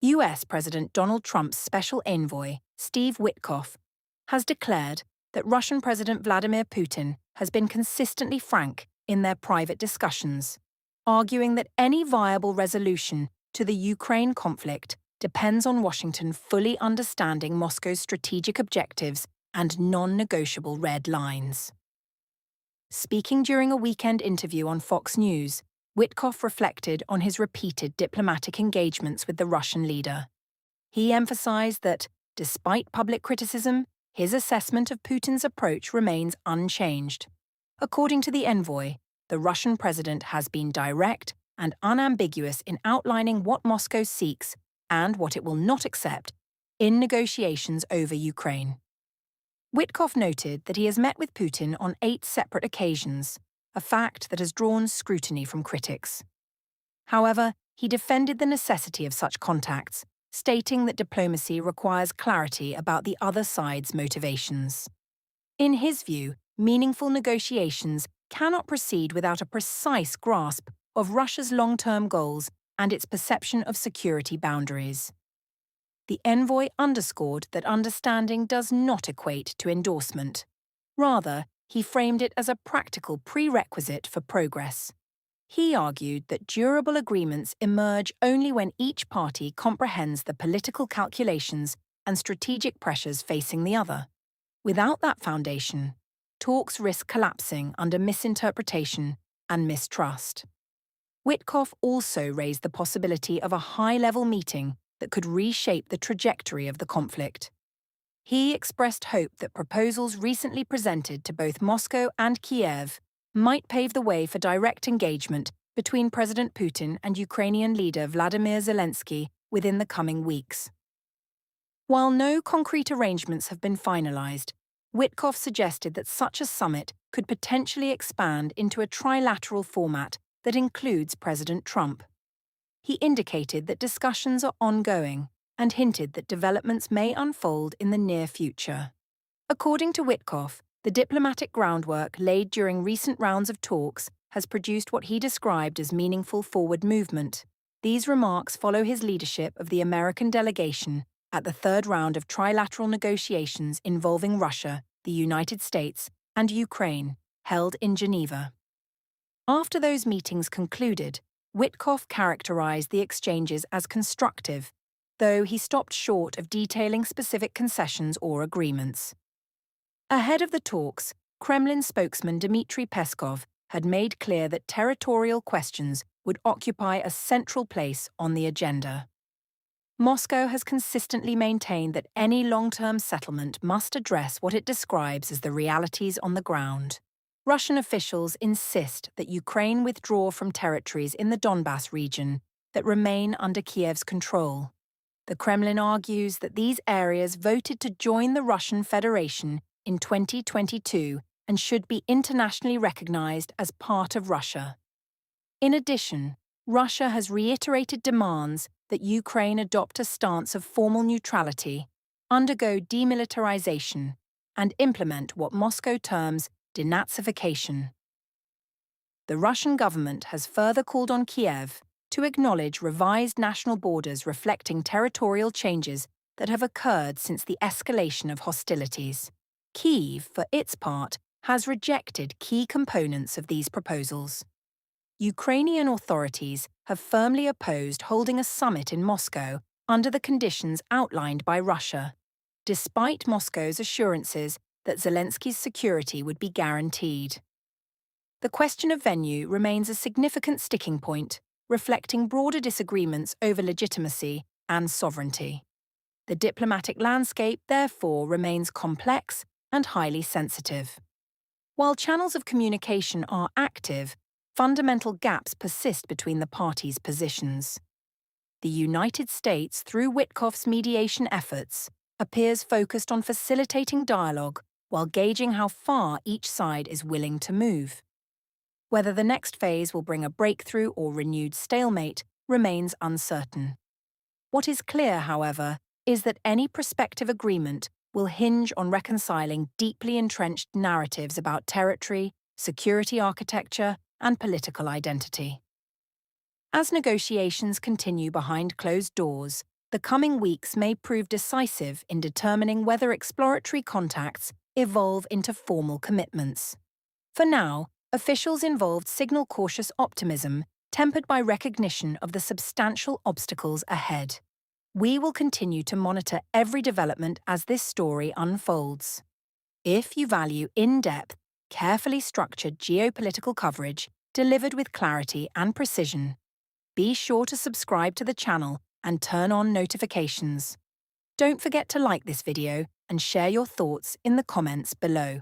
US President Donald Trump's special envoy, Steve Witkoff, has declared that Russian President Vladimir Putin has been consistently frank in their private discussions, arguing that any viable resolution to the Ukraine conflict depends on Washington fully understanding Moscow's strategic objectives and non-negotiable red lines. Speaking during a weekend interview on Fox News, Witkoff reflected on his repeated diplomatic engagements with the Russian leader. He emphasized that, despite public criticism, his assessment of Putin's approach remains unchanged. According to the envoy, the Russian president has been direct and unambiguous in outlining what Moscow seeks and what it will not accept in negotiations over Ukraine. Witkoff noted that he has met with Putin on 8 separate occasions, a fact that has drawn scrutiny from critics. However, he defended the necessity of such contacts, stating that diplomacy requires clarity about the other side's motivations. In his view, meaningful negotiations cannot proceed without a precise grasp of Russia's long-term goals and its perception of security boundaries. The envoy underscored that understanding does not equate to endorsement. Rather, he framed it as a practical prerequisite for progress. He argued that durable agreements emerge only when each party comprehends the political calculations and strategic pressures facing the other. Without that foundation, talks risk collapsing under misinterpretation and mistrust. Witkoff also raised the possibility of a high-level meeting that could reshape the trajectory of the conflict. He expressed hope that proposals recently presented to both Moscow and Kiev might pave the way for direct engagement between President Putin and Ukrainian leader Vladimir Zelensky within the coming weeks. While no concrete arrangements have been finalized, Witkoff suggested that such a summit could potentially expand into a trilateral format that includes President Trump. He indicated that discussions are ongoing and hinted that developments may unfold in the near future. According to Witkoff, the diplomatic groundwork laid during recent rounds of talks has produced what he described as meaningful forward movement. These remarks follow his leadership of the American delegation at the third round of trilateral negotiations involving Russia, the United States, and Ukraine, held in Geneva. After those meetings concluded, Witkoff characterized the exchanges as constructive, though he stopped short of detailing specific concessions or agreements. Ahead of the talks, Kremlin spokesman Dmitry Peskov had made clear that territorial questions would occupy a central place on the agenda. Moscow has consistently maintained that any long-term settlement must address what it describes as the realities on the ground. Russian officials insist that Ukraine withdraw from territories in the Donbass region that remain under Kiev's control. The Kremlin argues that these areas voted to join the Russian Federation in 2022 and should be internationally recognized as part of Russia. In addition, Russia has reiterated demands that Ukraine adopt a stance of formal neutrality, undergo demilitarization, and implement what Moscow terms denazification. The Russian government has further called on Kiev to acknowledge revised national borders reflecting territorial changes that have occurred since the escalation of hostilities. Kyiv, for its part, has rejected key components of these proposals. Ukrainian authorities have firmly opposed holding a summit in Moscow under the conditions outlined by Russia, despite Moscow's assurances that Zelensky's security would be guaranteed. The question of venue remains a significant sticking point, reflecting broader disagreements over legitimacy and sovereignty. The diplomatic landscape, therefore, remains complex and highly sensitive. While channels of communication are active, fundamental gaps persist between the parties' positions. The United States, through Witkoff's mediation efforts, appears focused on facilitating dialogue while gauging how far each side is willing to move. Whether the next phase will bring a breakthrough or renewed stalemate remains uncertain. What is clear, however, is that any prospective agreement will hinge on reconciling deeply entrenched narratives about territory, security architecture, and political identity. As negotiations continue behind closed doors, the coming weeks may prove decisive in determining whether exploratory contacts evolve into formal commitments. For now, officials involved signal cautious optimism, tempered by recognition of the substantial obstacles ahead. We will continue to monitor every development as this story unfolds. If you value in-depth, carefully structured geopolitical coverage delivered with clarity and precision, be sure to subscribe to the channel and turn on notifications. Don't forget to like this video and share your thoughts in the comments below.